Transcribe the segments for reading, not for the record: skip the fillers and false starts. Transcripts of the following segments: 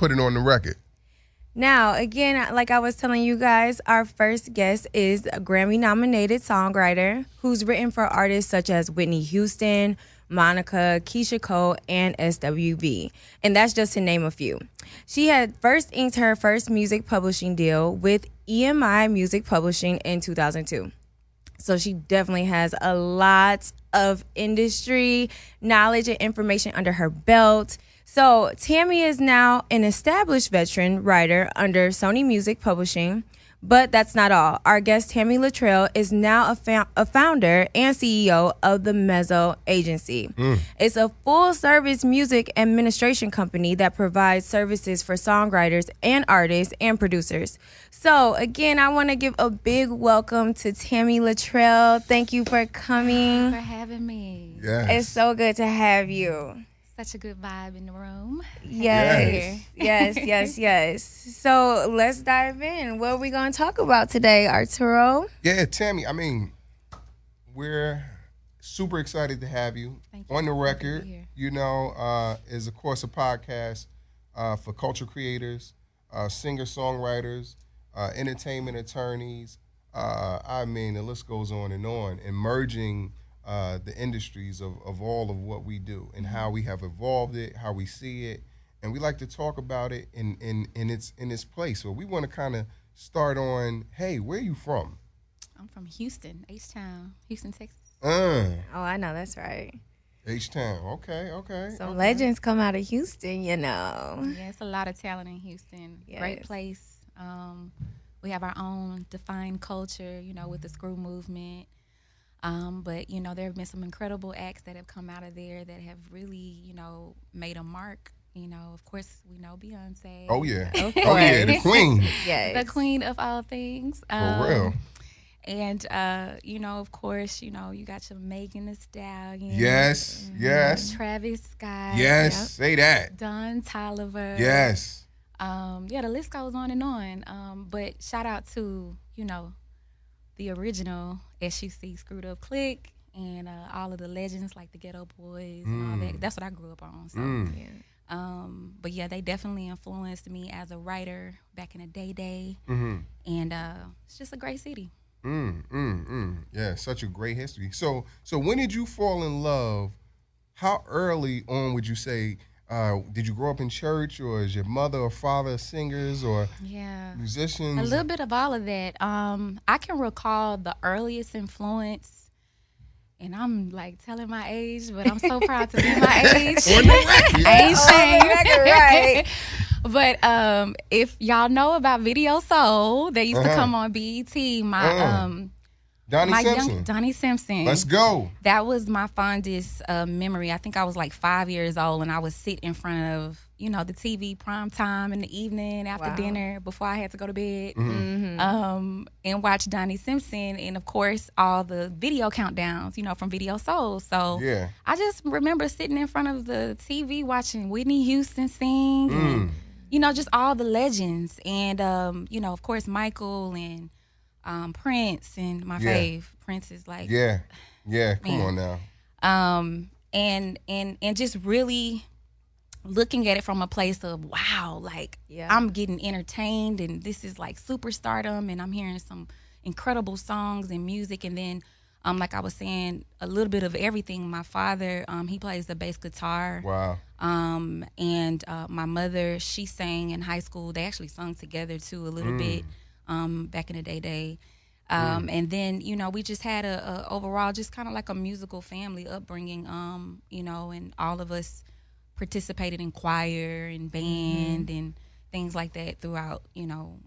put it on the record. Now, again, like I was telling you guys, our first guest is a Grammy-nominated songwriter who's written for artists such as Whitney Houston, Monica, Keisha Cole, and SWV. And that's just to name a few. She had first inked her first music publishing deal with EMI Music Publishing in 2002. So she definitely has a lot of industry knowledge and information under her belt. So Tami is now an established veteran writer under Sony Music Publishing, but that's not all. Our guest Tami LaTrell is now a founder and CEO of the Mezzo Agency. It's a full-service music administration company that provides services for songwriters and artists and producers. So again, I want to give a big welcome to Tami LaTrell. Thank you for coming. Thank you for having me. Yes. It's so good to have you. Such a good vibe in the room. Yes. So let's dive in. What are we going to talk about today, Arturo? Yeah, Tami, I mean, we're super excited to have you on the record. You know, is of course a podcast for culture creators, singer-songwriters, entertainment attorneys. I mean, the list goes on, and merging the industries of all of what we do and how we have evolved it, how we see it, and we like to talk about it in its place. So we want to kind of start on, hey, where are you from? I'm from Houston, H-Town, Houston, Texas. Oh, I know, that's right. H-Town, okay. Some legends come out of Houston, you know. Yeah, it's a lot of talent in Houston. Yes. Great place. We have our own defined culture, you know, with the screw movement. But, you know, there have been some incredible acts that have come out of there that have really, you know, made a mark. You know, of course, we know Beyonce. Oh, yeah. Of Oh, yeah, the queen. Yes. The queen of all things. For real. And, you know, of course, you know, you got your Megan Thee Stallion. Yes. Travis Scott. Yes, say that. Don Toliver. Yes. Yeah, the list goes on and on. But shout out to, you know, the original SUC Screwed Up Clique and all of the legends like the Ghetto Boys and all that. That's what I grew up on. So, but yeah, they definitely influenced me as a writer back in the day. And it's just a great city. Yeah, such a great history. So when did you fall in love? How early on would you say? Did you grow up in church, or is your mother or father singers or musicians? A little bit of all of that. I can recall the earliest influence, and I'm like telling my age, but I'm so proud to be my age. I ain't ashamed. But if y'all know about Video Soul, they used to come on BET. Donnie Simpson. Let's go. That was my fondest memory. I think I was like 5 years old, and I would sit in front of, you know, the TV prime time in the evening after dinner before I had to go to bed, and watch Donnie Simpson, and of course all the video countdowns, you know, from Video Soul. So I just remember sitting in front of the TV watching Whitney Houston sing, and, you know, just all the legends, and you know, of course Michael and Prince, and my fave Prince is like come on now, and just really looking at it from a place of wow, like I'm getting entertained, and this is like superstardom, and I'm hearing some incredible songs and music, and then like I was saying, a little bit of everything. My father, he plays the bass guitar. Wow. And my mother, she sang in high school. They actually sung together too a little bit. Back in the day. And then, you know, we just had a overall just kind of like a musical family upbringing, you know, and all of us participated in choir and band and things like that throughout, you know,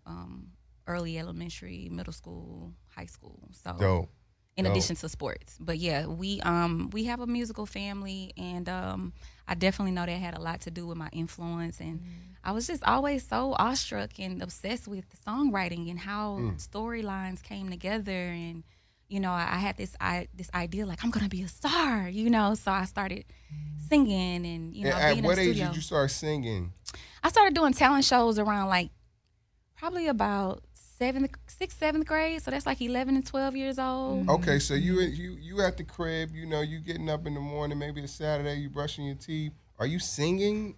early elementary, middle school, high school. So dope. In addition to sports. But yeah, we have a musical family, and I definitely know that had a lot to do with my influence, and I was just always so awestruck and obsessed with the songwriting and how storylines came together, and you know, I had this idea like I'm gonna be a star, you know, so I started singing, and you know, being in the studio. At what age did you start singing? I started doing talent shows around like probably about 6th, 7th grade, so that's like 11 and 12 years old. Okay, so you at the crib, you know, you getting up in the morning, maybe it's Saturday, you brushing your teeth. Are you singing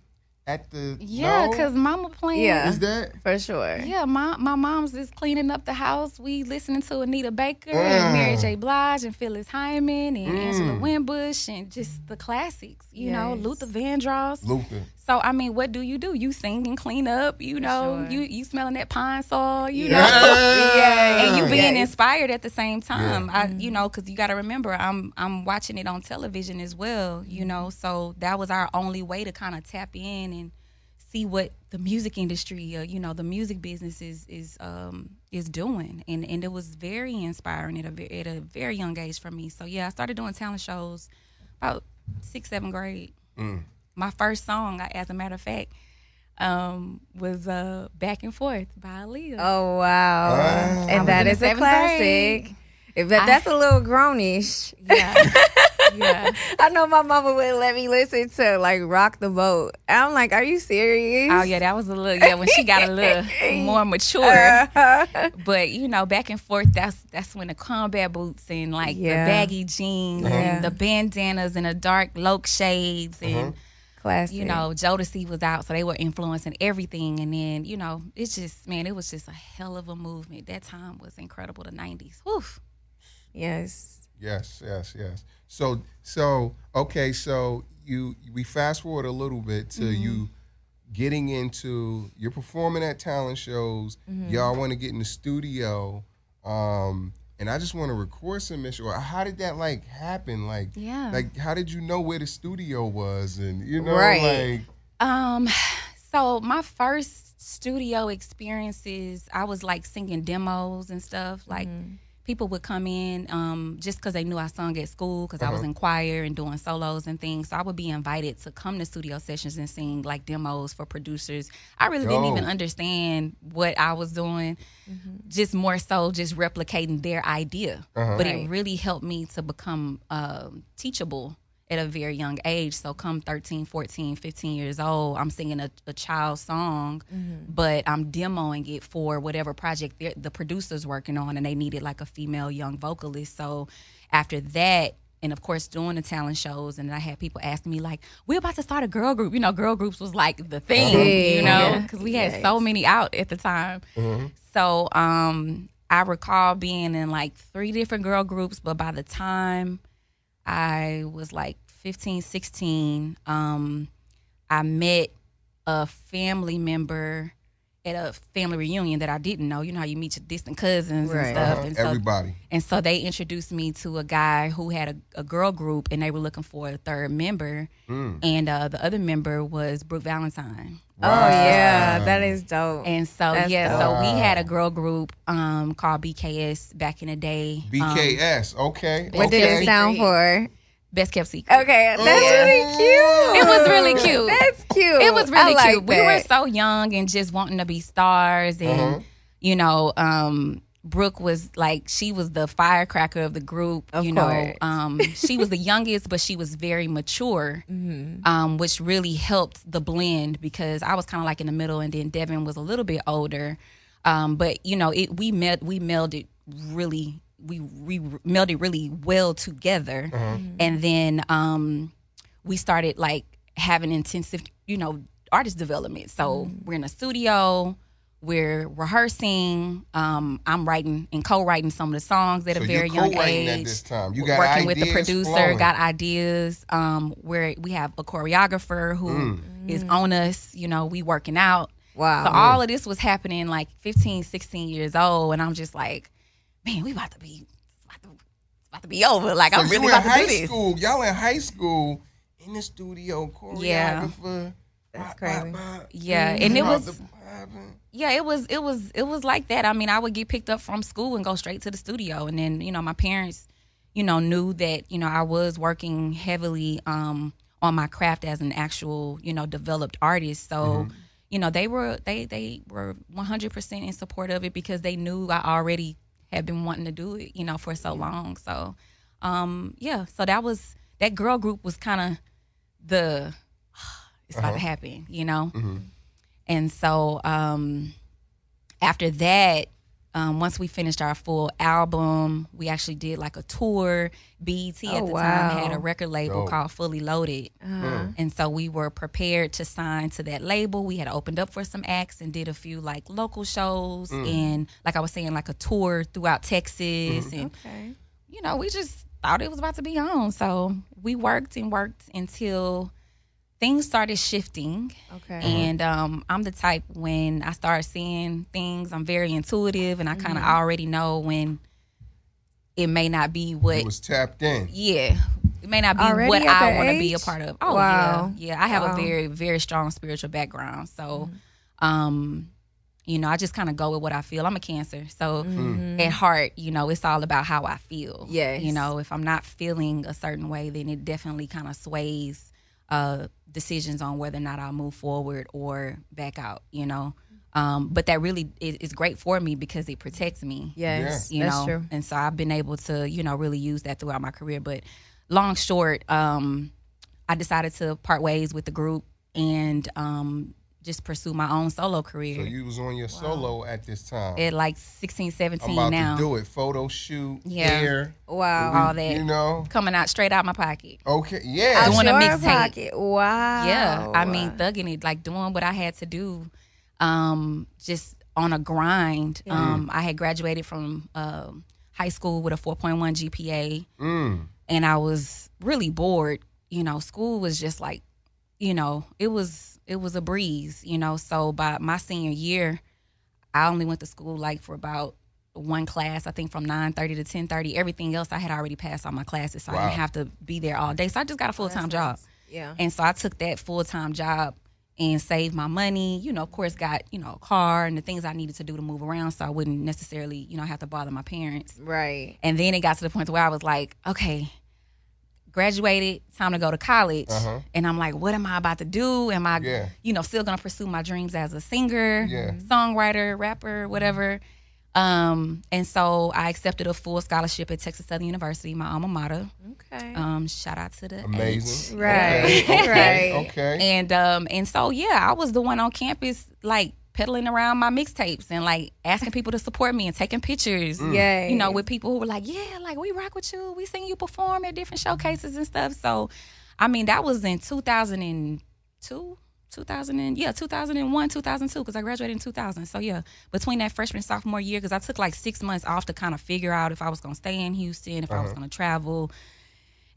at the because mama playing. Yeah, is that for sure? Yeah, my mom's just cleaning up the house. We listening to Anita Baker and Mary J. Blige and Phyllis Hyman and Angela Winbush and just the classics. You know, Luther Vandross. So I mean, what do? You sing and clean up. You know, you smelling that pine sol. You know, and you being inspired at the same time. You know, because you got to remember, I'm watching it on television as well. You know, so that was our only way to kind of tap in and see what the music industry, you know, the music business is doing, and it was very inspiring at a very young age for me. So yeah, I started doing talent shows about 6th, 7th grade. My first song, as a matter of fact, was "Back and Forth" by Aaliyah. Oh wow, and that is a classic. But that's a little grownish. Yeah. I know my mama would let me listen to like "Rock the Boat." I'm like, are you serious? Oh yeah, that was a little when she got a little more mature. But you know, "Back and Forth," that's when the combat boots and like the baggy jeans and the bandanas and the dark loc shades and classic. You know, Jodeci was out, so they were influencing everything. And then, you know, it's just, man, it was just a hell of a movement. That time was incredible, the 90s. Whew. Yes. So okay, so we fast forward a little bit to you getting into, you're performing at talent shows, y'all want to get in the studio, and I just want to record some mission. How did that like happen? Like how did you know where the studio was? And you know, so my first studio experiences, I was like singing demos and stuff. Like people would come in just because they knew I sung at school, because I was in choir and doing solos and things. So I would be invited to come to studio sessions and sing like demos for producers. I really didn't even understand what I was doing, just more so just replicating their idea. But it really helped me to become teachable at a very young age. So come 13, 14, 15 years old, I'm singing a child song, but I'm demoing it for whatever project the producer's working on, and they needed like a female young vocalist. So after that, and of course doing the talent shows, and I had people asking me like, we're about to start a girl group. You know, girl groups was like the thing, you know, because we had so many out at the time. So I recall being in like 3 different girl groups, but by the time I was like 15, 16. I met a family member at a family reunion that I didn't know. You know how you meet your distant cousins and stuff. And so, everybody. And so they introduced me to a guy who had a girl group, and they were looking for a 3rd member. And the other member was Brooke Valentine. Wow. Oh, yeah. That is dope. And so, dope. So we had a girl group called BKS back in the day. BKS, okay. What did it stand for? Best Kept Secret. Okay, that's really cute. It was really cute. That's cute. It was really like cute. That. We were so young and just wanting to be stars, and you know, Brooke was like, she was the firecracker of the group. Of course. She was the youngest, but she was very mature, which really helped the blend, because I was kind of like in the middle, and then Devin was a little bit older. But you know, we melded really. We melded really well together, and then we started like having intensive, you know, artist development. So we're in a studio, we're rehearsing. I'm writing and co-writing some of the songs at a very young age. At this time, you got working ideas with the producer, flowing. got ideas. Where we have a choreographer who is on us. You know, we working out. Wow. So all of this was happening like 15, 16 years old, and I'm just like, man, we about to be over. Like, so I'm really about to do this. Y'all in high school in the studio, choreographer. That's crazy. And it was. Yeah, it was like that. I mean, I would get picked up from school and go straight to the studio, and then, you know, my parents, you know, knew that, you know, I was working heavily on my craft as an actual, you know, developed artist. So. You know, they were 100% in support of it, because they knew I already had been wanting to do it, you know, for so long. So, so that girl group was kind of it's about to happen, you know? And so after that, once we finished our full album, we actually did like a tour. BET at the time had a record label called Fully Loaded. And so we were prepared to sign to that label. We had opened up for some acts and did a few like local shows and like I was saying, like a tour throughout Texas. And, you know, we just thought it was about to be on. So we worked and worked until things started shifting. And I'm the type, when I start seeing things, I'm very intuitive, and I kind of already know when it may not be what it was tapped in. Yeah, it may not be already what I want to be a part of. Oh yeah. I have a very, very strong spiritual background, so you know, I just kind of go with what I feel. I'm a Cancer, so at heart, you know, it's all about how I feel. Yes. You know, if I'm not feeling a certain way, then it definitely kind of sways decisions on whether or not I'll move forward or back out, you know. But that really is great for me because it protects me. Yes, you that's know? true. And so I've been able to, you know, really use that throughout my career. But long short, I decided to part ways with the group and just pursue my own solo career. So you was on your solo at this time. At like 16, 17 I'm about now. to do it. Photo shoot, hair. All that. You know. Coming out straight out my pocket. Okay, yeah. Doing a mixtape. Wow. Yeah, I mean, thugging it, like doing what I had to do, just on a grind. I had graduated from high school with a 4.1 GPA, and I was really bored. You know, school was just like, you know, it was a breeze, you know. So by my senior year, I only went to school like for about one class, I think from 9:30 to 10:30. Everything else I had already passed all my classes, so I didn't have to be there all day. So I just got a full-time job. Yeah. And so I took that full-time job and saved my money, you know, of course got, you know, a car and the things I needed to do to move around so I wouldn't necessarily, you know, have to bother my parents. Right. And then it got to the point where I was like, okay, graduated, time to go to college. And I'm like, what am I about to do? Am I, you know, still going to pursue my dreams as a singer, songwriter, rapper, whatever? And so I accepted a full scholarship at Texas Southern University, my alma mater. Okay. Shout out to the Amazing. Right. Okay. And so I was the one on campus like peddling around my mixtapes and like asking people to support me and taking pictures. Yeah. You know, with people who were like, yeah, like we rock with you. We seen you perform at different showcases and stuff. So, I mean, that was in 2002. 2001, 2002, because I graduated in 2000. So yeah, between that freshman and sophomore year, because I took like 6 months off to kind of figure out if I was going to stay in Houston, if I was going to travel.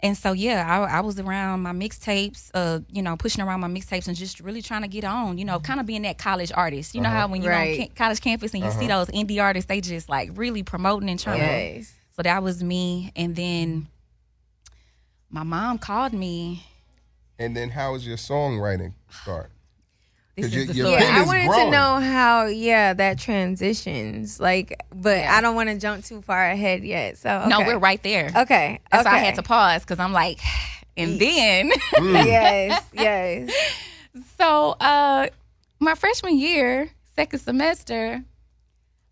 And so I was around my mixtapes, you know, pushing around my mixtapes and just really trying to get on, you know, kind of being that college artist. You know how when you're on college campus and you see those indie artists, they just like really promoting and trying to. So that was me. And then my mom called me. And then how was your songwriting start? This is the your story. pen I is wanted growing. to know how, that transitions. Like, but I don't want to jump too far ahead yet. So okay. No, we're right there. Okay. That's why I had to pause because I'm like, and then. Yes. So my freshman year, second semester,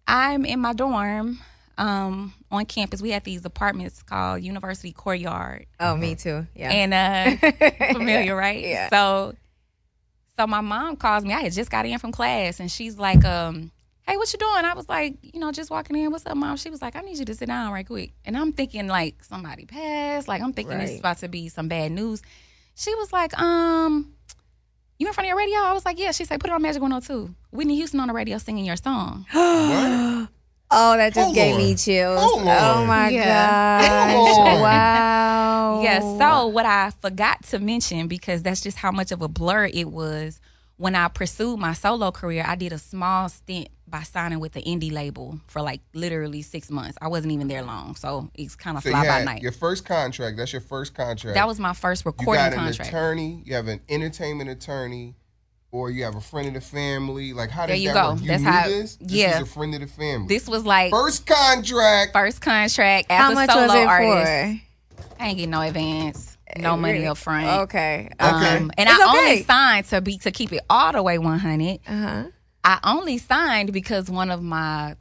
I'm in my dorm on campus. We had these apartments called University Courtyard. Oh, me too. Yeah. And familiar, right? Yeah. So my mom calls me. I had just got in from class, and she's like, hey, what you doing? I was like, you know, just walking in. What's up, Mom? She was like, I need you to sit down right quick. And I'm thinking, like, somebody passed. Like, I'm thinking this is about to be some bad news. She was like, you in front of your radio? I was like, yeah. She said, put it on Magic 102. Whitney Houston on the radio singing your song. What? Oh, that just gave me chills. Hold on. Oh, my gosh. Hold on. Wow. Yeah, so what I forgot to mention, because that's just how much of a blur it was, when I pursued my solo career, I did a small stint by signing with the indie label for like literally 6 months. I wasn't even there long, so it's kind of So fly you by had night. your first contract. That's your first contract. That was my first you recording got an contract. attorney. You have an entertainment attorney. Or you have a friend of the family. Like, how There does you that go. work? You That's knew how- this? This yeah. is a friend of the family. This was like First contract. as How a much solo was it artist. for? I ain't getting no advance, no money up front. Okay. And It's I okay. only signed to keep it all the way 100. Uh-huh. I only signed because one of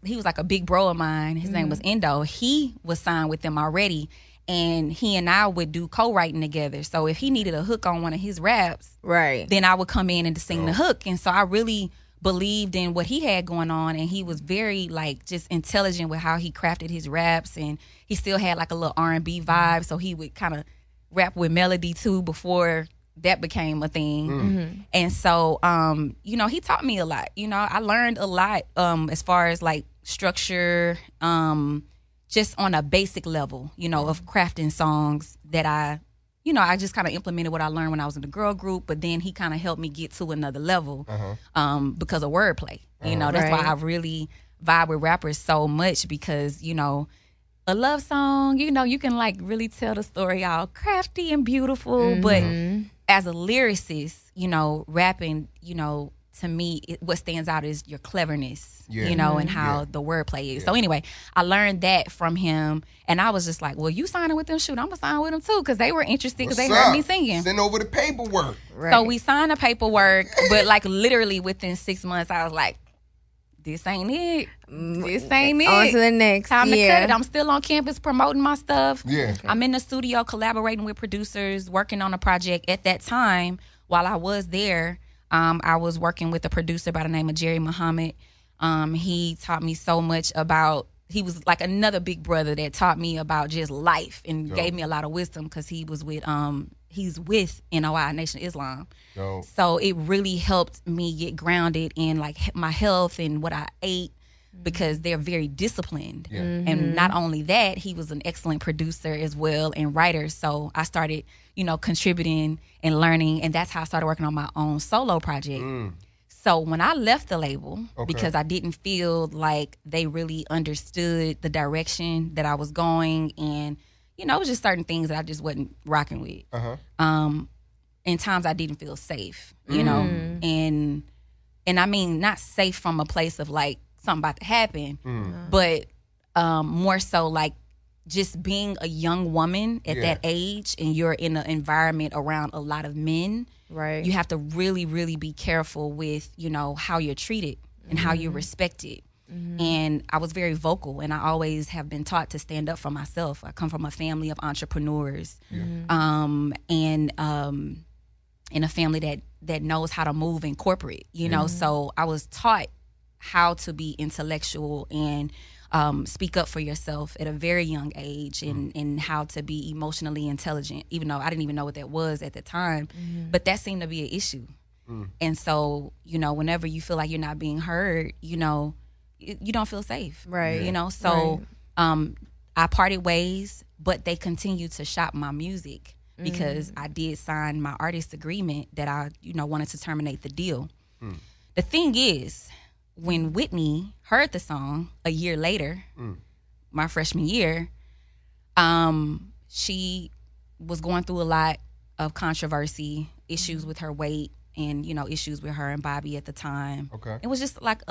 he was like a big bro of mine. His name was Endo. He was signed with them already. And he and I would do co-writing together. So if he needed a hook on one of his raps, Right. then I would come in and sing the hook. And so I really believed in what he had going on, and he was very like just intelligent with how he crafted his raps, and he still had like a little R&B vibe, so he would kind of rap with melody too before that became a thing. And so he taught me a lot. I learned a lot as far as like structure, just on a basic level, of crafting songs that I just kind of implemented what I learned when I was in the girl group, but then he kind of helped me get to another level because of wordplay. That's why I really vibe with rappers so much, because, a love song, you can like really tell the story all crafty and beautiful, but as a lyricist, rapping, to me, what stands out is your cleverness, and how the wordplay is. So anyway, I learned that from him, and I was just like, well, you signing with them? Shoot, I'm going to sign with them too, because they were interested, because they heard me singing. Send over the paperwork. Right. So we signed the paperwork, but like literally within 6 months, I was like, this ain't it. This ain't it. On to the next. Time to cut it. I'm still on campus promoting my stuff. Yeah. Okay. I'm in the studio collaborating with producers, working on a project. At that time, while I was there, I was working with a producer by the name of Jerry Muhammad. He taught me so much about, he was like another big brother that taught me about just life and gave me a lot of wisdom, because he was with, he's with NOI, Nation of Islam. So it really helped me get grounded in like my health and what I ate, because they're very disciplined. And not only that, he was an excellent producer as well and writer. So I started, contributing and learning, and that's how I started working on my own solo project. So when I left the label, because I didn't feel like they really understood the direction that I was going, and it was just certain things that I just wasn't rocking with. In times I didn't feel safe, and I mean not safe from a place of like something about to happen, but more so like just being a young woman at that age, and you're in an environment around a lot of men. Right. You have to really, really be careful with, how you're treated and how you're respected. And I was very vocal, and I always have been taught to stand up for myself. I come from a family of entrepreneurs, and in a family that knows how to move in corporate, so I was taught how to be intellectual and speak up for yourself at a very young age, and how to be emotionally intelligent, even though I didn't even know what that was at the time. But that seemed to be an issue. And so, whenever you feel like you're not being heard, you don't feel safe. Right. So I parted ways, but they continued to shop my music, because I did sign my artist agreement that I, wanted to terminate the deal. The thing is, when Whitney heard the song a year later, my freshman year, she was going through a lot of controversy, issues with her weight, and, issues with her and Bobby at the time. Okay. It was just like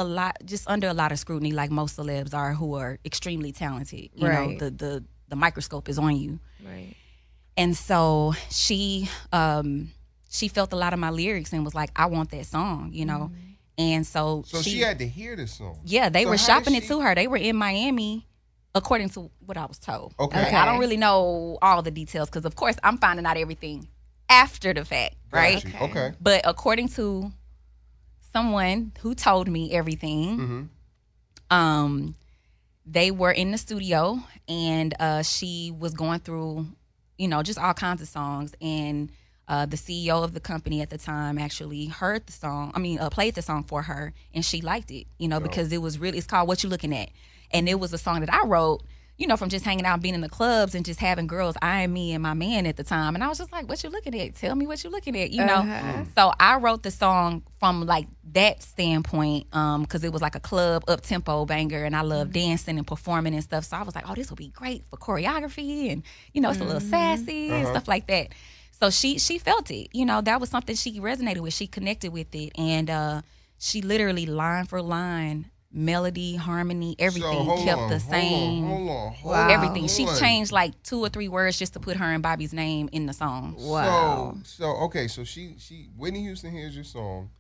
just under a lot of scrutiny, like most celebs are who are extremely talented. You know, the microscope is on you. Right. And so she felt a lot of my lyrics and was like, I want that song, And so she had to hear this song. Yeah, they were shopping it to her. They were in Miami, according to what I was told. Okay. I don't really know all the details, because, of course, I'm finding out everything after the fact, right? Okay. But according to someone who told me everything, they were in the studio, and she was going through, just all kinds of songs, and the CEO of the company at the time actually heard the song. Played the song for her, and she liked it, because it's called What You Looking At. And it was a song that I wrote, from just hanging out, being in the clubs, and just having girls eyeing me and my man at the time. And I was just like, what you looking at? Tell me what you looking at, So I wrote the song from like that standpoint, because it was like a club up-tempo banger, and I love dancing and performing and stuff. So I was like, oh, this will be great for choreography, and, it's a little sassy and stuff like that. So she felt it, that was something she resonated with. She connected with it, and she literally line for line, melody, harmony, everything kept the same. Hold on. Everything. She changed like 2 or 3 words just to put her and Bobby's name in the song. Wow. So she Whitney Houston hears your song.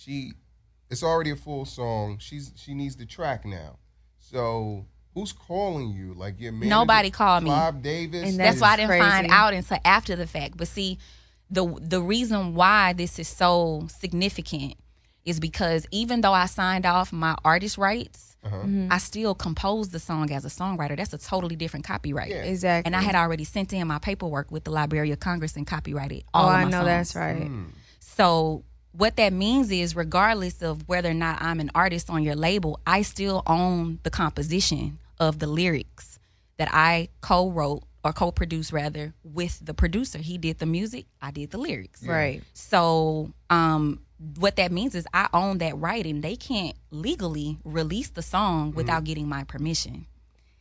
It's already a full song. She needs the track now. So who's calling you? Like your manager? Nobody called me. Bob Davis. And that's why I didn't find out until after the fact. But see, the reason why this is so significant is because even though I signed off my artist rights, I still composed the song as a songwriter. That's a totally different copyright. Yeah. Exactly. And I had already sent in my paperwork with the Library of Congress and copyrighted all of my songs. That's right. So what that means is, regardless of whether or not I'm an artist on your label, I still own the composition of the lyrics that I co-wrote or co-produced rather with the producer. He did the music, I did the lyrics. Right. So what that means is I own that right, and they can't legally release the song without getting my permission.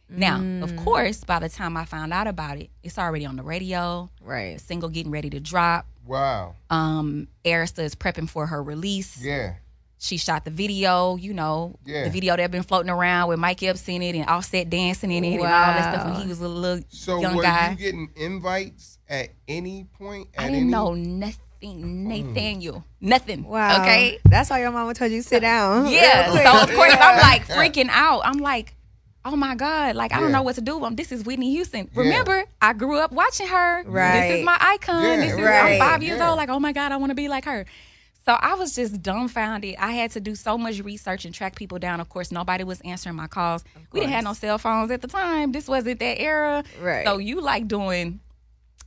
Now, of course, by the time I found out about it, it's already on the radio. Right. The single getting ready to drop. Wow. Arista is prepping for her release. Yeah. She shot the video, the video that been floating around with Mike Epps in it and Offset dancing in it and all that stuff when he was a little young guy. So were you getting invites at any point? I didn't know nothing, Nathaniel. Nothing. Wow. Okay? That's why your mama told you sit down. Yeah. So, of course, I'm like freaking out. I'm like, oh my God, like I don't know what to do. This is Whitney Houston. Remember, I grew up watching her. Right. This is my icon. Yeah. I'm 5 years old. Like, oh my God, I want to be like her. So I was just dumbfounded. I had to do so much research and track people down. Of course, nobody was answering my calls. We didn't have no cell phones at the time. This wasn't that era. Right. So you like doing,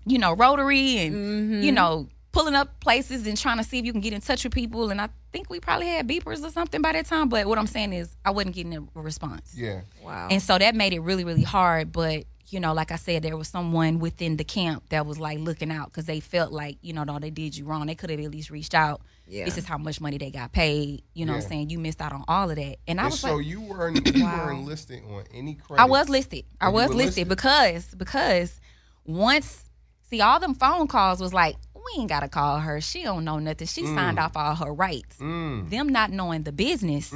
rotary and, pulling up places and trying to see if you can get in touch with people. And I think we probably had beepers or something by that time. But what I'm saying is I wasn't getting a response. Yeah. Wow. And so that made it really, really hard. But, like I said, there was someone within the camp that was like looking out because they felt like, no, they did you wrong. They could have at least reached out. Yeah. This is how much money they got paid. You know what I'm saying? You missed out on all of that. And I was so like, you weren't listed on any credits? I was listed. I was listed because once, all them phone calls was like, we ain't got to call her. She don't know nothing. She signed off all her rights. Them not knowing the business.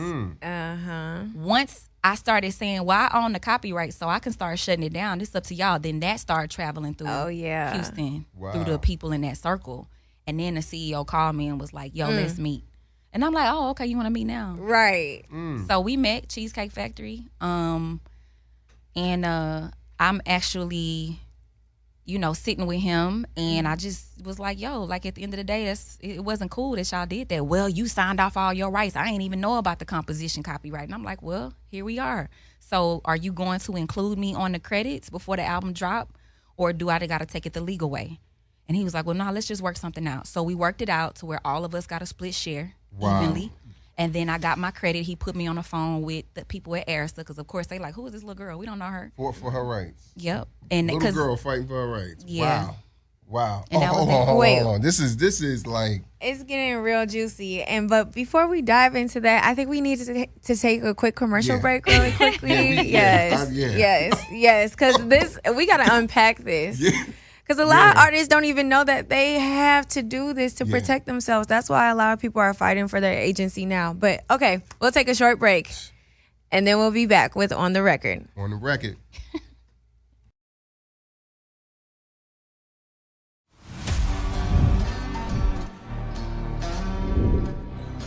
Once I started saying, well, I own the copyright, so I can start shutting it down. It's up to y'all. Then that started traveling through Houston, through the people in that circle. And then the CEO called me and was like, yo, let's meet. And I'm like, oh, okay, you want to meet now? Right. So we met, Cheesecake Factory. And I'm actually, sitting with him. And I just was like, yo, like at the end of the day, it wasn't cool that y'all did that. Well, you signed off all your rights. I ain't even know about the composition copyright. And I'm like, well, here we are. So are you going to include me on the credits before the album drop? Or do I got to take it the legal way? And he was like, well, no, let's just work something out. So we worked it out to where all of us got a split share evenly. And then I got my credit. He put me on the phone with the people at Arista because, of course, they like, who is this little girl? We don't know her. For her rights. Yep. And little girl fighting for her rights. Yeah. Wow. And hold on. This is like... It's getting real juicy. But before we dive into that, I think we need to take a quick commercial break really quickly. Yes. Because we got to unpack this. Yeah. Because a lot of artists don't even know that they have to do this to protect themselves. That's why a lot of people are fighting for their agency now. But, okay, we'll take a short break, and then we'll be back with On the Record. On the Record.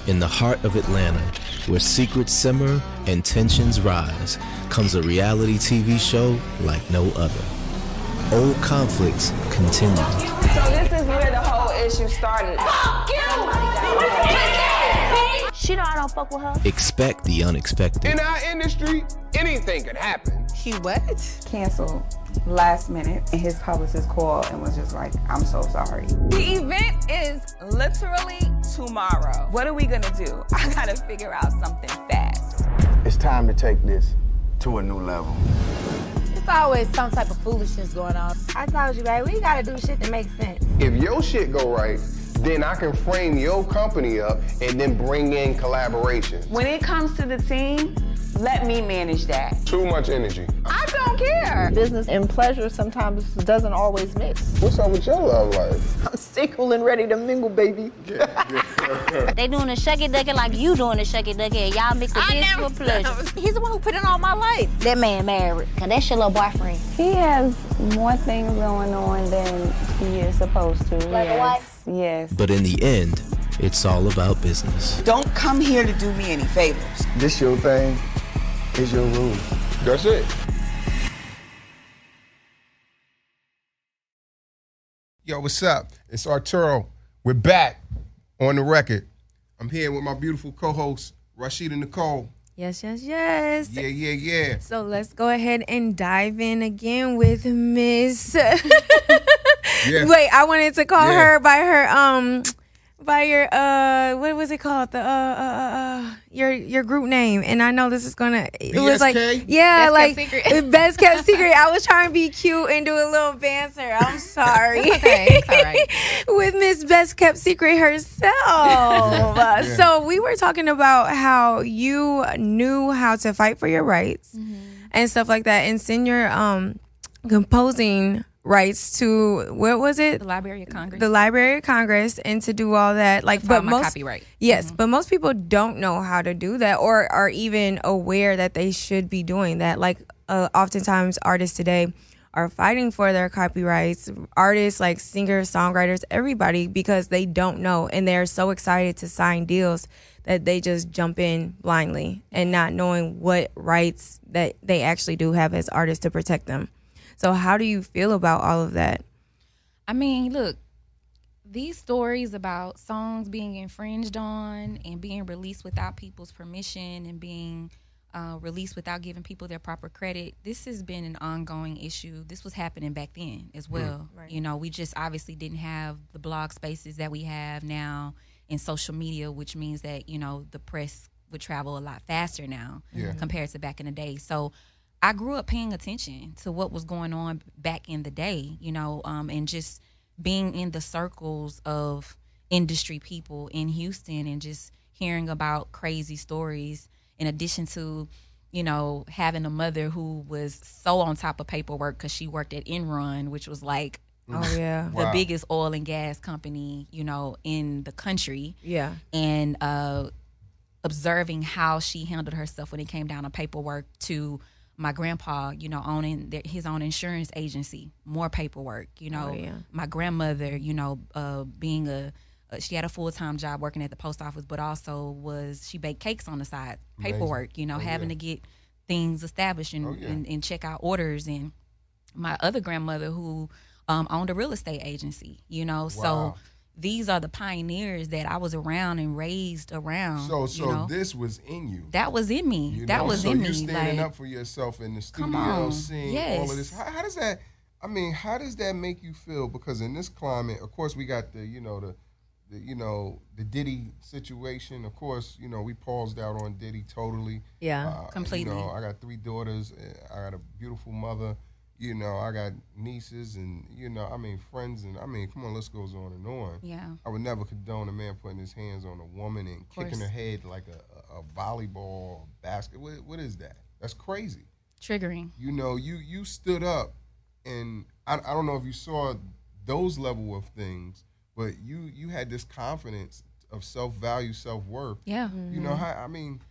In the heart of Atlanta, where secrets simmer and tensions rise, comes a reality TV show like no other. Old conflicts continue. So this is where the whole issue started. Fuck you! She know I don't fuck with her. Expect the unexpected. In our industry, anything could happen. He what? Canceled last minute, and his publicist called and was just like, I'm so sorry. The event is literally tomorrow. What are we gonna do? I gotta figure out something fast. It's time to take this to a new level. It's always some type of foolishness going on. I told you, babe, we gotta do shit that makes sense. If your shit go right, then I can frame your company up and then bring in collaboration. When it comes to the team, let me manage that. Too much energy. I don't care. Business and pleasure sometimes doesn't always mix. What's up with your love life? I'm single and ready to mingle, baby. They doing the shucky ducky like you doing the shucky ducky. Y'all mix the business with pleasure. He's the one who put in all my life. That man married. Cause that's your little boyfriend. He has more things going on than he is supposed to. Like a wife? Yes. But in the end, it's all about business. Don't come here to do me any favors. This your thing, is your rule. That's it. Yo, what's up? It's Arturo. We're back on the record. I'm here with my beautiful co-host, Rashida Nicole. Yes. Yeah. So let's go ahead and dive in again with Miss. Yeah. Wait, I wanted to call her by her by your what was it called, the your group name, and I know this is gonna it BSK? was like Best Kept Secret. Best Kept Secret. I was trying to be cute and do a little banter. I'm sorry. It's all right. With Miss Best Kept Secret herself. So we were talking about how you knew how to fight for your rights and stuff like that, and send your composing rights to, what was it? The Library of Congress. The Library of Congress, and to do all that. But most copyright. Yes, but most people don't know how to do that, or are even aware that they should be doing that. Oftentimes artists today are fighting for their copyrights, artists like singers, songwriters, everybody, because they don't know, and they're so excited to sign deals that they just jump in blindly and not knowing what rights that they actually do have as artists to protect them. So how do you feel about all of that? I mean, look, these stories about songs being infringed on and being released without people's permission and being released without giving people their proper credit, this has been an ongoing issue. This was happening back then as well. Right. You know, we just obviously didn't have the blog spaces that we have now in social media, which means that, you know, the press would travel a lot faster now compared to back in the day. So I grew up paying attention to what was going on back in the day, you know, and just being in the circles of industry people in Houston and just hearing about crazy stories, in addition to, you know, having a mother who was so on top of paperwork because she worked at Enron, which was like the biggest oil and gas company, you know, in the country. Yeah. And observing how she handled herself when it came down to paperwork, to my grandpa, you know, owning his own insurance agency, more paperwork, you know. My grandmother, you know, being she had a full-time job working at the post office, but also she baked cakes on the side, paperwork, you know, having to get things established and check out orders. And my other grandmother who owned a real estate agency, you know. So these are the pioneers that I was around and raised around. So you know? This was in you. That was in me. You that know? was so in you me. standing like, up for yourself in the studio, seeing all of this. How does that? I mean, how does that make you feel? Because in this climate, of course, we got the Diddy situation. Of course, you know, we paused out on Diddy totally. Yeah, completely. You know, I got 3 daughters. I got a beautiful mother. You know, I got nieces and, you know, I mean, friends. And, I mean, come on, list goes on and on. Yeah. I would never condone a man putting his hands on a woman and kicking her head like a volleyball basket. What is that? That's crazy. Triggering. You know, you stood up, and I don't know if you saw those level of things, but you had this confidence of self-value, self-worth. Yeah. You know, I mean,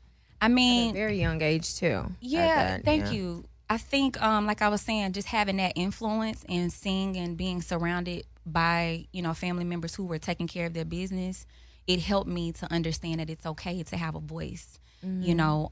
at a very young age, too. Yeah, thank you. I think, like I was saying, just having that influence and seeing and being surrounded by, you know, family members who were taking care of their business, it helped me to understand that it's okay to have a voice, you know,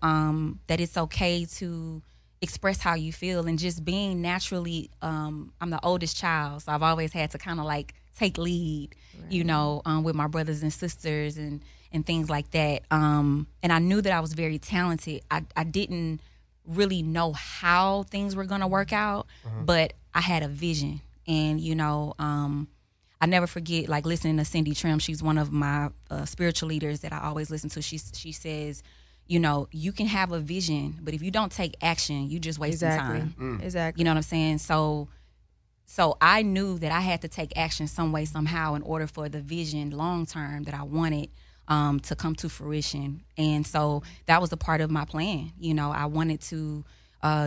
that it's okay to express how you feel, and just being naturally, I'm the oldest child, so I've always had to kind of like take lead, you know, with my brothers and sisters and things like that. And I knew that I was very talented. I didn't really know how things were going to work out, but I had a vision. And, you know, I never forget, like, listening to Cindy Trim. She's one of my spiritual leaders that I always listen to. She says, you know, you can have a vision, but if you don't take action, you just wasting time. Exactly. You know what I'm saying? So I knew that I had to take action some way, somehow, in order for the vision long term that I wanted to come to fruition. And so that was a part of my plan. You know, I wanted to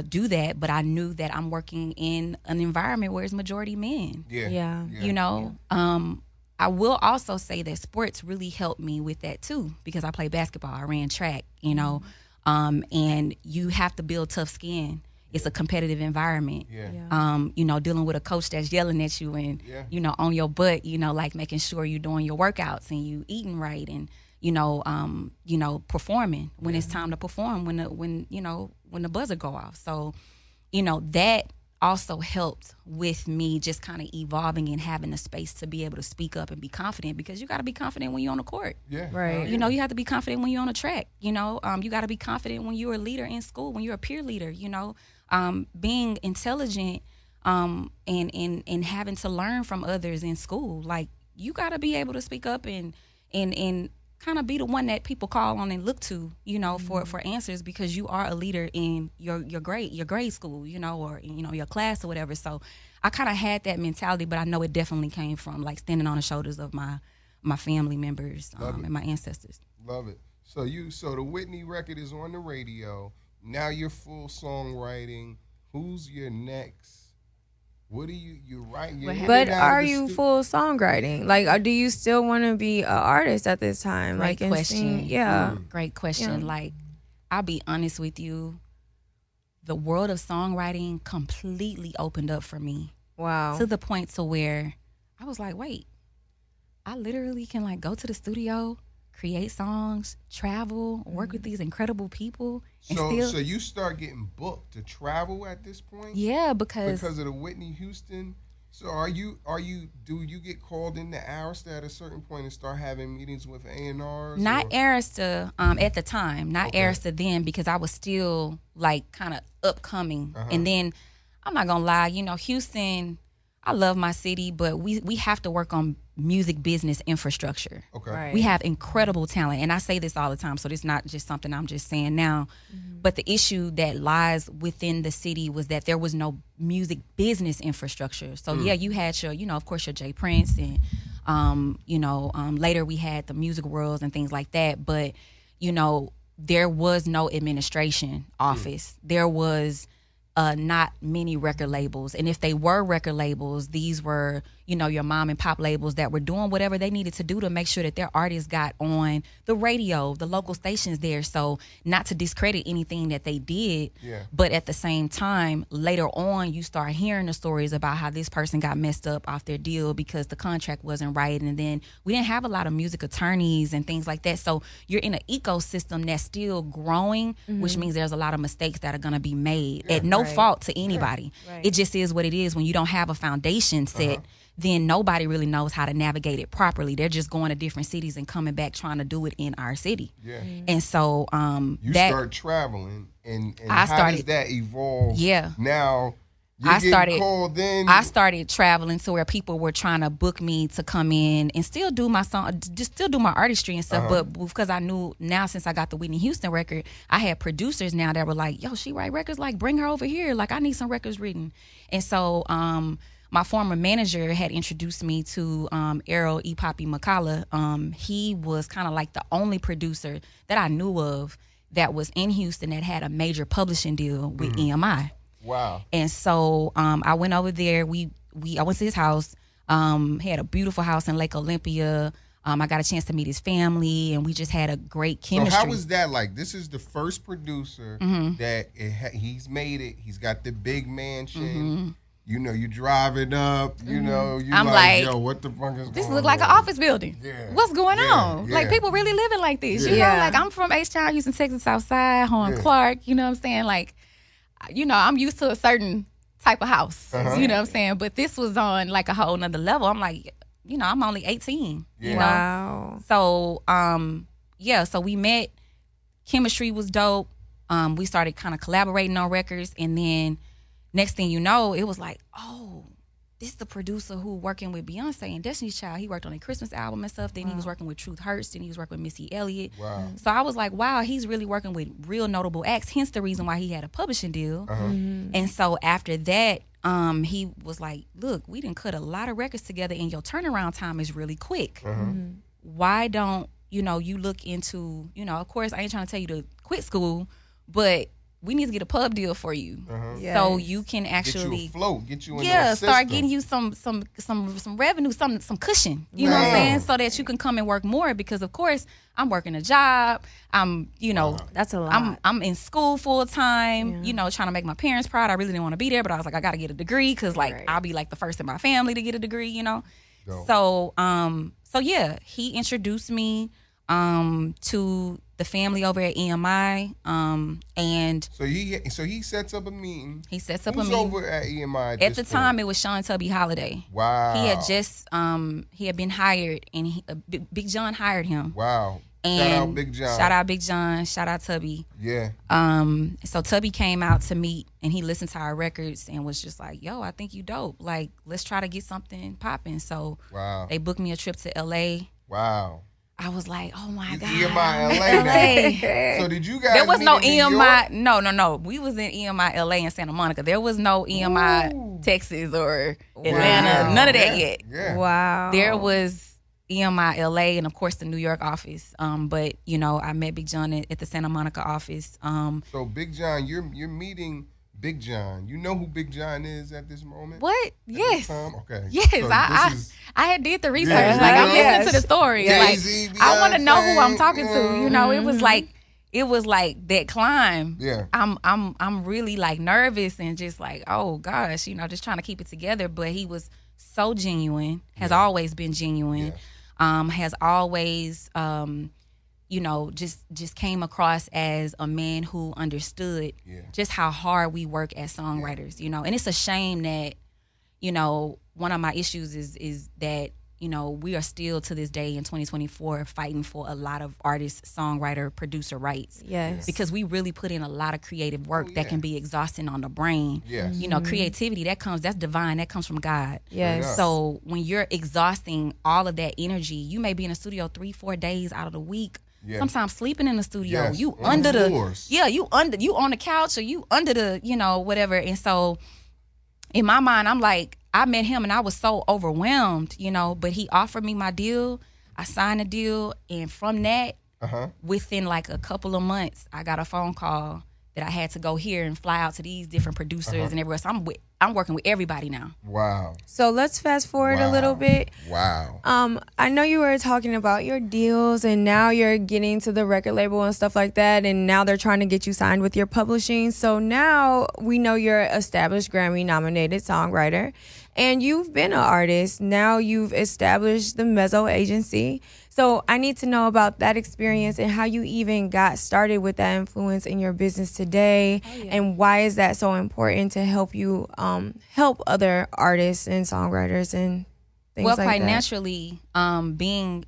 do that, but I knew that I'm working in an environment where it's majority men. Yeah. You know, I will also say that sports really helped me with that too, because I played basketball, I ran track, you know, and you have to build tough skin. It's a competitive environment. You know, dealing with a coach that's yelling at you and, you know, on your butt, you know, like making sure you're doing your workouts and you eating right and, you know, performing when it's time to perform, when the buzzer go off. So, you know, that also helped with me just kind of evolving and having the space to be able to speak up and be confident, because you got to be confident when you're on the court. Yeah. Right. You know, you have to be confident when you're on a track. You know, you got to be confident when you're a leader in school, when you're a peer leader, you know, being intelligent and having to learn from others in school. Like, you got to be able to speak up and kind of be the one that people call on and look to, you know, for answers, because you are a leader in your grade school, you know, or, you know, your class or whatever. So I kind of had that mentality, but I know it definitely came from like standing on the shoulders of my family members and my ancestors. Love it. So the Whitney record is on the radio. Now you're full songwriting. Who's your next? What do you write? But are you full songwriting? Like, do you still want to be an artist at this time? Great question. Yeah. Great question. Yeah. Like, I'll be honest with you. The world of songwriting completely opened up for me. Wow. To the point to where I was like, wait, I literally can like go to the studio, create songs, travel, work with these incredible people. So you start getting booked to travel at this point? Yeah, because of the Whitney Houston. So do you get called into Arista at a certain point and start having meetings with A&Rs? Not Arista at the time, not Arista then, because I was still like kind of upcoming. And then I'm not gonna lie, you know, Houston, I love my city, but we have to work on music business infrastructure. Okay. Right. We have incredible talent, and I say this all the time, so it's not just something I'm just saying now. But the issue that lies within the city was that there was no music business infrastructure. So yeah, you had your, you know, of course, your Jay Prince, and later we had the Music Worlds and things like that. But you know, there was no administration office. There was not many record labels, and if they were record labels, these were, you know, your mom and pop labels that were doing whatever they needed to do to make sure that their artists got on the radio, the local stations there. So not to discredit anything that they did, but at the same time, later on, you start hearing the stories about how this person got messed up off their deal because the contract wasn't right, and then we didn't have a lot of music attorneys and things like that. So you're in an ecosystem that's still growing, which means there's a lot of mistakes that are going to be made at no fault to anybody. Right. It just is what it is. When you don't have a foundation set, then nobody really knows how to navigate it properly. They're just going to different cities and coming back trying to do it in our city. Yeah. And so you start traveling, and how does that evolve? Yeah. Now I started called in. I started traveling to where people were trying to book me to come in and still do my song, just still do my artistry and stuff. But because I knew now, since I got the Whitney Houston record, I had producers now that were like, "Yo, she write records. Like, bring her over here. Like, I need some records written." And so, my former manager had introduced me to Errol E. Poppy McCullough. He was kind of like the only producer that I knew of that was in Houston that had a major publishing deal with EMI. Wow. And so I went over there. I went to his house. He had a beautiful house in Lake Olympia. I got a chance to meet his family, and we just had a great chemistry. So how was that like? This is the first producer that he's made it. He's got the big mansion. You know, you drive it up. You know, I'm like, yo, what the fuck is going on? This look like an office building. Yeah. What's going on? Yeah. Like, people really living like this. You know, like, I'm from H-Town, Houston, Texas, Southside, Horn Clark. You know what I'm saying? Like, you know, I'm used to a certain type of house. You know what I'm saying? But this was on like a whole nother level. I'm like, you know, I'm only 18. You know? Wow. So, so we met. Chemistry was dope. We started kind of collaborating on records, and then next thing you know, it was like, oh, this is the producer who working with Beyonce and Destiny's Child. He worked on a Christmas album and stuff. Then he was working with Truth Hurts. Then he was working with Missy Elliott. Wow. So I was like, wow, he's really working with real notable acts. Hence the reason why he had a publishing deal. And so after that, he was like, look, we done cut a lot of records together, and your turnaround time is really quick. Why don't, you know, you look into, you know, of course, I ain't trying to tell you to quit school, but we need to get a pub deal for you, so you can actually get you afloat, get you in the system. Start getting you some revenue, some cushion. You know what I'm saying, so that you can come and work more. Because of course, I'm working a job. I'm, you know, that's a lot. I'm in school full time. You know, trying to make my parents proud. I really didn't want to be there, but I was like, I got to get a degree because like I'll be like the first in my family to get a degree. You know, so yeah, he introduced me to the family over at EMI, and so he sets up a meeting. He sets up Who's a meeting over at EMI at the time. It was Sean Tubby Holiday. Wow. He had just he had been hired, and Big John hired him. Wow. And shout out Big John. Shout out Big John. Shout out Tubby. Yeah. So Tubby came out to meet, and he listened to our records and was just like, "Yo, I think you dope. Like, let's try to get something popping." So wow. They booked me a trip to LA. Wow. I was like, "Oh my God, EMI LA." So did you guys? There was no EMI. No. We was in EMI LA in Santa Monica. There was no EMI Texas or Atlanta. Wow. None of that yet. Yeah. Wow. There was EMI LA and of course the New York office. But you know, I met Big John at the Santa Monica office. So Big John, you're meeting Big John. You know who Big John is at this moment? What? Yes. Okay. Yes, so I had did the research. Like I'm listening to the story. Jay-Z, like I want to know who I'm talking to. You know, Mm-hmm. it was like that climb. Yeah. I'm really like nervous and just like, oh gosh, you know, just trying to keep it together. But he was so genuine. Has always been genuine. Yeah. Has always you know, just came across as a man who understood just how hard we work as songwriters, you know. And it's a shame that, you know, one of my issues is that, you know, we are still to this day in 2024 fighting for a lot of artist, songwriter, producer rights. Yes. Because we really put in a lot of creative work that can be exhausting on the brain. Yes. You know, creativity, that's divine, that comes from God. Yes. So when you're exhausting all of that energy, you may be in the studio 3-4 days out of the week. Yeah. Sometimes sleeping in the studio, you on under the you on the couch or you under the, you know, whatever. And so in my mind, I'm like, I met him and I was so overwhelmed, you know, but he offered me my deal. I signed the deal. And from that, within like a couple of months, I got a phone call that I had to go here and fly out to these different producers and everywhere. So I'm working with everybody now. Wow. So let's fast forward a little bit. Wow. I know you were talking about your deals and now you're getting to the record label and stuff like that, and now they're trying to get you signed with your publishing. So now we know you're an established Grammy-nominated songwriter and you've been an artist. Now you've established the Mezzo Agency. So I need to know about that experience and how you even got started with that influence in your business today, and why is that so important to help you help other artists and songwriters and things like that? Well, quite naturally, being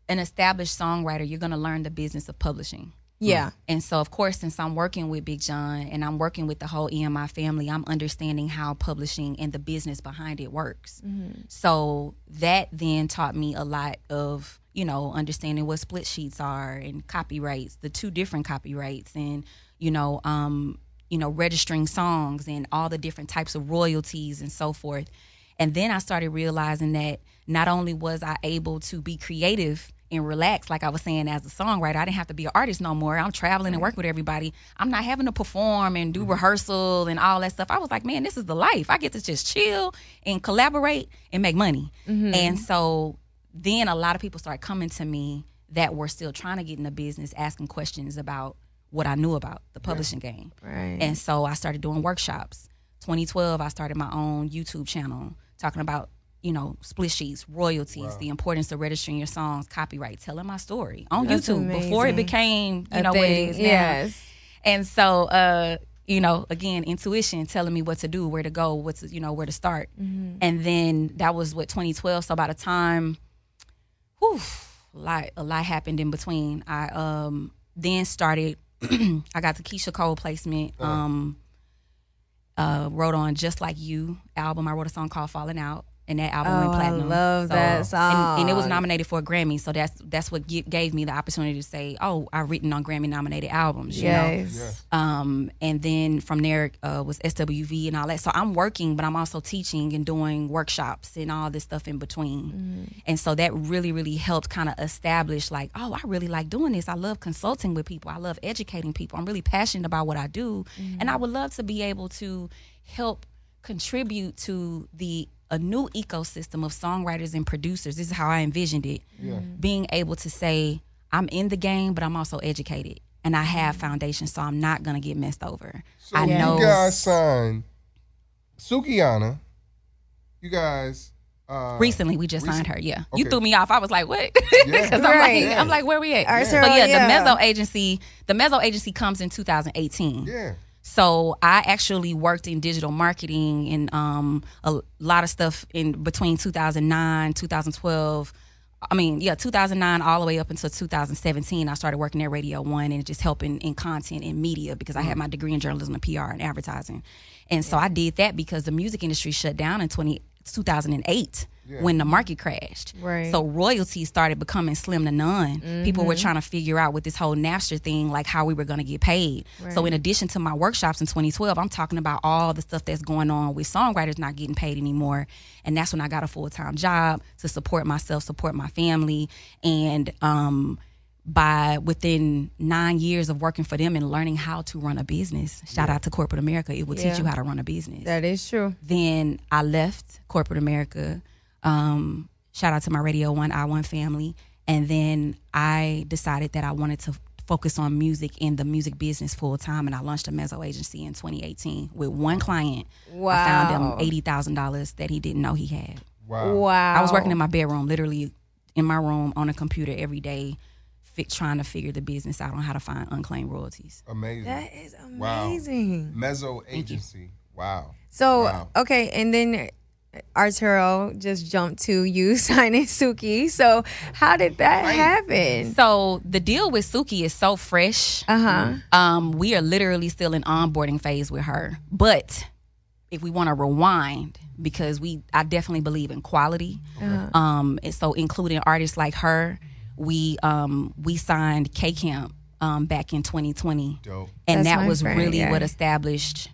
an established songwriter, you're going to learn the business of publishing. Yeah. And so, of course, since I'm working with Big John and I'm working with the whole EMI family, I'm understanding how publishing and the business behind it works. So that then taught me a lot of, you know, understanding what split sheets are and copyrights, the two different copyrights, and, you know, registering songs and all the different types of royalties and so forth. And then I started realizing that not only was I able to be creative and relax, like I was saying, as a songwriter, I didn't have to be an artist no more. I'm traveling and working with everybody. I'm not having to perform and do rehearsal and all that stuff. I was like, man, this is the life. I get to just chill and collaborate and make money. And so then a lot of people started coming to me that were still trying to get in the business, asking questions about what I knew about the publishing game. Right. And so I started doing workshops. 2012, I started my own YouTube channel talking about, you know, split sheets, royalties, the importance of registering your songs, copyright, telling my story on YouTube before it became, you know, what it is now. Yes. And so, you know, again, intuition telling me what to do, where to go, where to start. And then that was 2012. So by the time, a lot happened in between. I then started, I got the Keisha Cole placement, wrote on Just Like You album. I wrote a song called Falling Out. And that album went platinum. I love that song. And it was nominated for a Grammy. So that's what gave me the opportunity to say, oh, I've written on Grammy-nominated albums. You know? Yes. And then from there was SWV and all that. So I'm working, but I'm also teaching and doing workshops and all this stuff in between. And so that really, really helped kind of establish like, oh, I really like doing this. I love consulting with people. I love educating people. I'm really passionate about what I do. And I would love to be able to help contribute to a new ecosystem of songwriters and producers. This is how I envisioned it. Being able to say, I'm in the game, but I'm also educated. And I have foundation, so I'm not going to get messed over. So you guys signed Sukihana. You guys Recently, we just signed her. Yeah, Okay. you threw me off. I was like, "What?" Yeah. I'm like, "Where we at?" The Mezzo agency comes in 2018. Yeah. So I actually worked in digital marketing and a lot of stuff in between 2009, 2012. 2009 all the way up until 2017. I started working at Radio 1 and just helping in content and media because I had my degree in journalism and PR and advertising. And so I did that because the music industry shut down in 2008 when the market crashed. Right. So royalties started becoming slim to none. People were trying to figure out with this whole Napster thing, like how we were going to get paid. Right. So in addition to my workshops in 2012, I'm talking about all the stuff that's going on with songwriters not getting paid anymore. And that's when I got a full-time job to support myself, support my family. And within 9 years of working for them and learning how to run a business, shout out to corporate America, it will teach you how to run a business. That is true. Then I left corporate America. Shout out to my Radio 1 I1 family. And then I decided that I wanted to focus on music in the music business full time. And I launched a Mezzo agency in 2018 with one client. Wow. I found him $80,000 that he didn't know he had. Wow. I was working in my bedroom, literally in my room on a computer every day, trying to figure the business out on how to find unclaimed royalties. Amazing. That is amazing. Wow. Mezzo agency. Wow. So, okay, and then LaTrell just jumped to you signing Suki. So how did that happen? So the deal with Suki is so fresh. We are literally still in onboarding phase with her. But if we want to rewind, because I definitely believe in quality. And so including artists like her, we signed K-Camp back in 2020. Dope. And that was really what established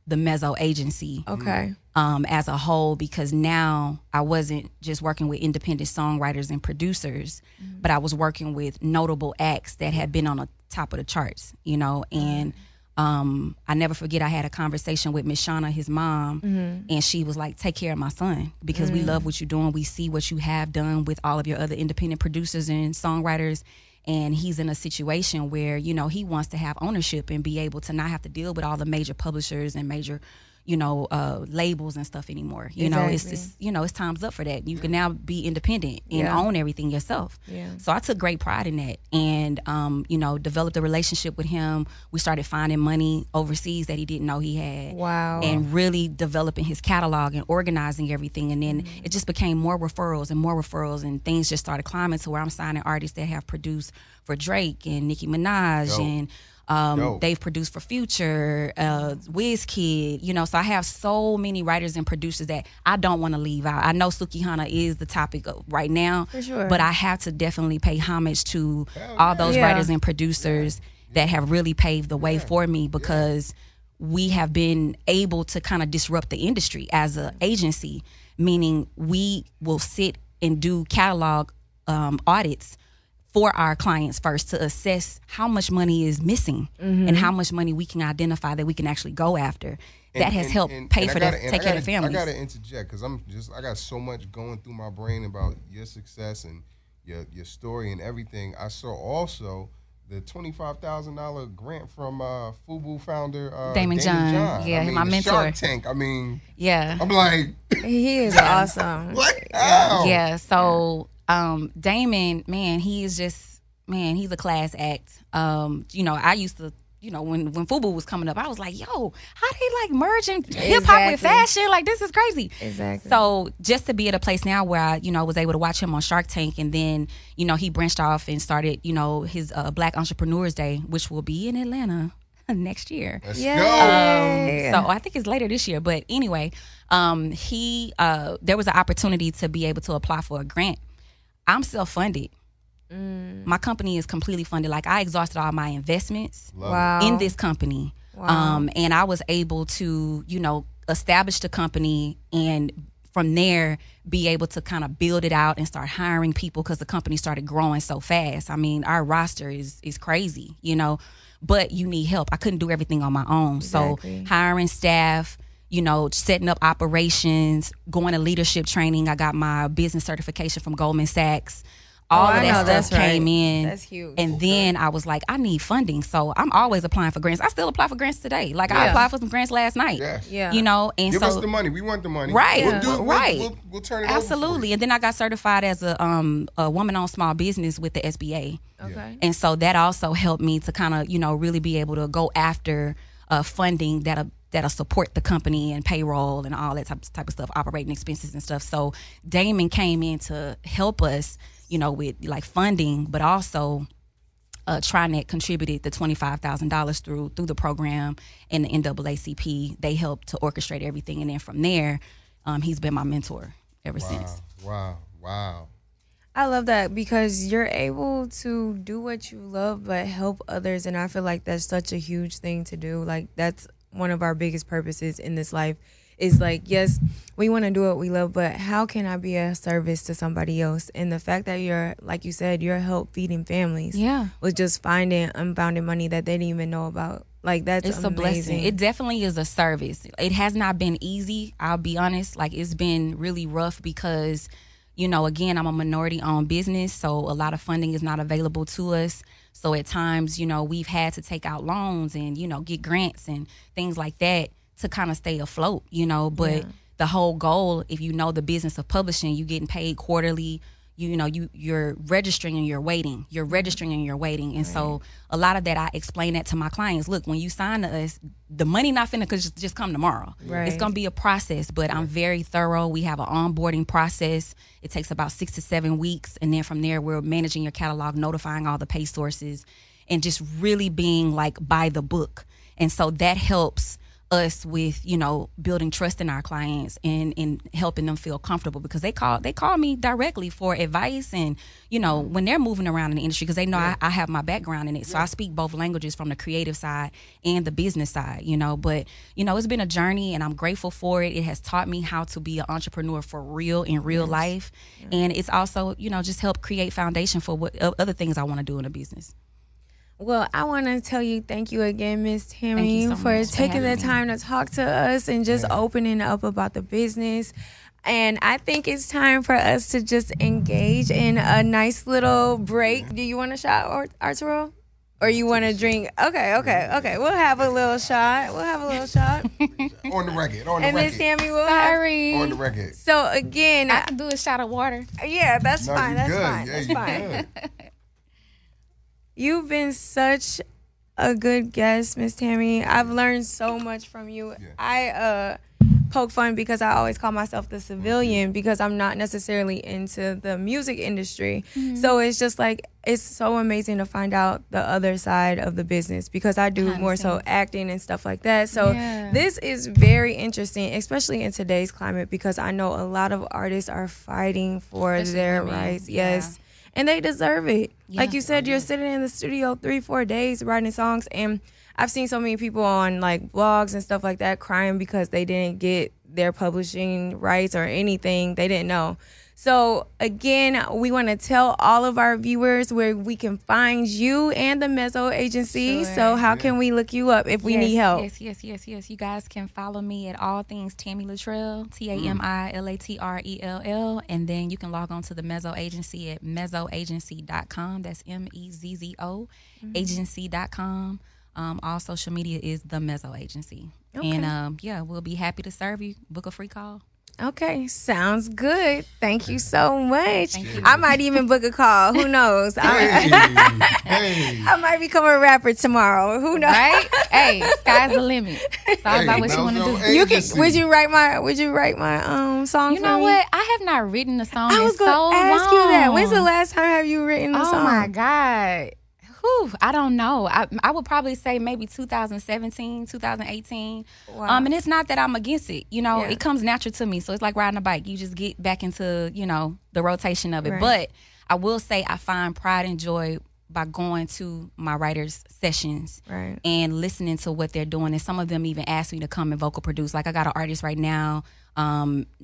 the Mezzo agency. Okay. As a whole, because now I wasn't just working with independent songwriters and producers, but I was working with notable acts that had been on the top of the charts, and I never forget I had a conversation with Miss Shauna, his mom, and she was like, take care of my son because we love what you're doing. We see what you have done with all of your other independent producers and songwriters. And he's in a situation where, he wants to have ownership and be able to not have to deal with all the major publishers and major, labels and stuff anymore. It's time's up for that. You can now be independent and own everything yourself. Yeah. So I took great pride in that and, developed a relationship with him. We started finding money overseas that he didn't know he had. Wow. And really developing his catalog and organizing everything. And then it just became more referrals and things just started climbing to where I'm signing artists that have produced for Drake and Nicki Minaj and they've produced for Future, WizKid, so I have so many writers and producers that I don't want to leave out. I know Sukihana is the topic right now, for sure, but I have to definitely pay homage to all those writers and producers that have really paved the way for me because we have been able to kind of disrupt the industry as an agency, meaning we will sit and do catalog audits for our clients first to assess how much money is missing and how much money we can identify that we can actually go after. That has helped pay for take care of the families. I got to interject because I got so much going through my brain about your success and your story and everything. I saw also the $25,000 grant from FUBU founder Damon John. Yeah, my mentor. Shark Tank. Yeah. I'm like, he is awesome. What? How? Yeah. So Damon, man, he is just, he's a class act. I used to, when FUBU was coming up, I was like, yo, how they merging hip hop with fashion? Like, this is crazy. Exactly. So just to be at a place now where I, was able to watch him on Shark Tank, and then, he branched off and started, his Black Entrepreneurs Day, which will be in Atlanta next year. Let's go. So I think it's later this year. But anyway, there was an opportunity to be able to apply for a grant. I'm self-funded. My company is completely funded. Like, I exhausted all my investments in this company. Wow. And I was able to, establish the company and from there be able to kind of build it out and start hiring people because the company started growing so fast. Our roster is crazy, but you need help. I couldn't do everything on my own. Exactly. So hiring staff, setting up operations, going to leadership training. I got my business certification from Goldman Sachs. All of that stuff came in. That's huge. And then I was like, I need funding. So I'm always applying for grants. I still apply for grants today. Like I applied for some grants last night. Yeah. You know, and give us the money. We want the money. Right. We'll turn it Absolutely. over for you. And then I got certified as a woman-owned small business with the SBA. Okay. And so that also helped me to kind of, you know, really be able to go after funding that'll support the company and payroll and all that type of stuff, operating expenses and stuff. So Damon came in to help us, you know, with like funding, but also TriNet contributed the $25,000 through the program, and the NAACP, they helped to orchestrate everything. And then from there, he's been my mentor ever since. Wow. I love that because you're able to do what you love but help others, and I feel like that's such a huge thing to do. Like that's one of our biggest purposes in this life is like, yes, we want to do what we love, but how can I be a service to somebody else? And the fact that you're, like you said, you're help feeding families with just finding unbounded money that they didn't even know about. Like it's amazing. A blessing. It definitely is a service. It has not been easy. I'll be honest. Like it's been really rough because, you know, again, I'm a minority-owned business, so a lot of funding is not available to us. So at times, you know, we've had to take out loans and, you know, get grants and things like that to kind of stay afloat, you know. But the whole goal, if you know the business of publishing, you getting paid quarterly. You know, you're registering and you're waiting. You're registering and you're waiting. And so a lot of that, I explain that to my clients. Look, when you sign to us, the money not finna just come tomorrow. Right. It's going to be a process, but I'm very thorough. We have an onboarding process. It takes about 6 to 7 weeks. And then from there, we're managing your catalog, notifying all the pay sources, and just really being like by the book. And so that helps us with, you know, building trust in our clients and helping them feel comfortable, because they call me directly for advice, and, you know, when they're moving around in the industry, because they know I have my background in it. So I speak both languages, from the creative side and the business side, you know. But, you know, it's been a journey and I'm grateful for it. It has taught me how to be an entrepreneur for real in real life. And it's also, you know, just helped create foundation for what other things I want to do in a business. Well, I want to tell you thank you again, Miss Tami, for taking the time to talk to us and just opening up about the business. And I think it's time for us to just engage in a nice little break. Do you want a shot, Arturo? Or you want to drink? Okay. We'll have a little shot. On the record. And Miss Tami will have. On the record. So, again. I can do a shot of water. Yeah, that's fine. That's fine. You've been such a good guest, Miss Tami. I've learned so much from you. Yeah. I poke fun because I always call myself the civilian because I'm not necessarily into the music industry. Mm-hmm. So it's just like, it's so amazing to find out the other side of the business because I do more so acting and stuff like that. So this is very interesting, especially in today's climate, because I know a lot of artists are fighting for their rights. Yes. And they deserve it. Yeah. Like you said, you're sitting in the studio 3-4 days writing songs, and I've seen so many people on like blogs and stuff like that crying because they didn't get their publishing rights or anything. They didn't know. So again, we want to tell all of our viewers where we can find you and the Mezzo Agency. Sure. So how can we look you up if we need help? Yes. You guys can follow me at all things Tami LaTrell, TamiLatrell, and then you can log on to the Mezzo Agency at mezzoagency.com. That's MEZZO agency.com. All social media is the Mezzo Agency. Okay. And we'll be happy to serve you. Book a free call. Okay, sounds good. Thank you so much. Thank you. I might even book a call. Who knows? I might become a rapper tomorrow. Who knows? Right? Hey, sky's the limit. It's all about what you want to do. Would you write my song? You know what? I have not written a song. I was going to ask you that. When's the last time have you written a song? Oh my God. I don't know. I would probably say maybe 2017, 2018. Wow. And it's not that I'm against it. You know, it comes natural to me. So it's like riding a bike. You just get back into, you know, the rotation of it. Right. But I will say I find pride and joy by going to my writers' sessions and listening to what they're doing. And some of them even ask me to come and vocal produce. Like I got an artist right now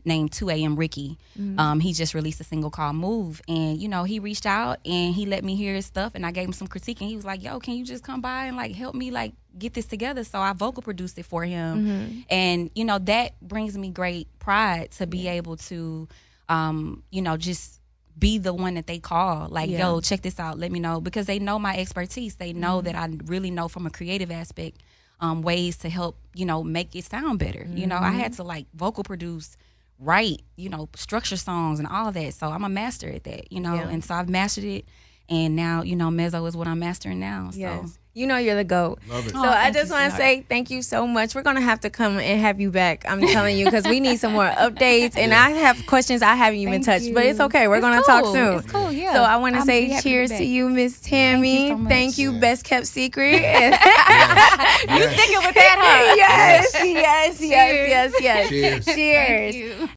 named 2 a.m. Ricky. Mm-hmm. He just released a single called Move. And, you know, he reached out and he let me hear his stuff. And I gave him some critique. And he was like, yo, can you just come by and, like, help me, like, get this together? So I vocal produced it for him. Mm-hmm. And, you know, that brings me great pride to be able to, you know, just be the one that they call, like, yo, check this out, let me know, because they know my expertise. They know that I really know from a creative aspect ways to help, make it sound better. I had to like vocal produce, write, structure songs and all that. So I'm a master at that, and so I've mastered it. And now, mezzo is what I'm mastering now. So. Yes. You're the GOAT. Love it. So I just want to say thank you so much. We're going to have to come and have you back. I'm telling you, because we need some more updates. And I have questions I haven't even touched. But it's okay. We're going to talk soon. It's cool, yeah. So I want to say cheers to you, Miss Tami. Thank you so much. Best kept secret. You sticking with that, huh? Yes. Cheers. Cheers.